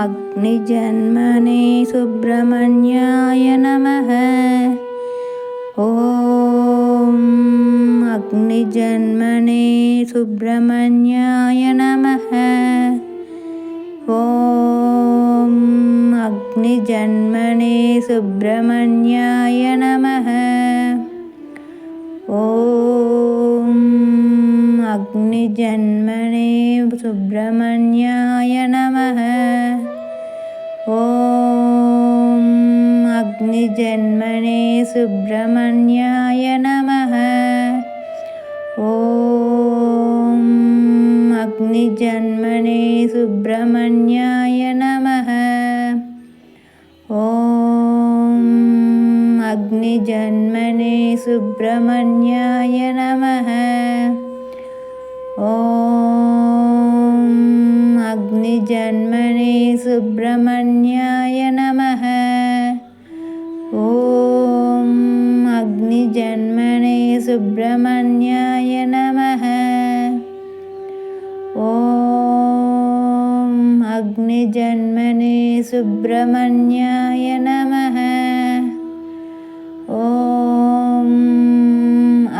अग्निजन्मने सुब्रह्मण्याय नमः। ॐ अग्निजन्मने सुब्रह्मण्याय नमः। ॐ अग्निजन्मने सुब्रह्मण्याय नमः। ॐ अग्निजन्मने सुब्रह्मण्याय नमः। ॐ अग्निजन्मने सुब्रह्मण्याय नमः। ॐ अग्निजन्मने सुब्रह्मण्याय नमः। ॐ अग्निजन्मने सुब्रह्मण्याय नमः। ॐ अग्निजन्मने सुब्रह्मण्याय नमः। ॐ अग्निजन्मने सुब्रह्मण्याय नमः। ॐ अग्निजन्मने सुब्रह्मण्याय नमः। ॐ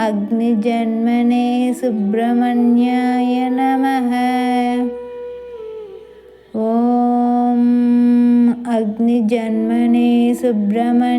अग्निजन्मने सुब्रह्मण्याय नमः। ॐ अग्निजन्मने सुब्रह्मण्याय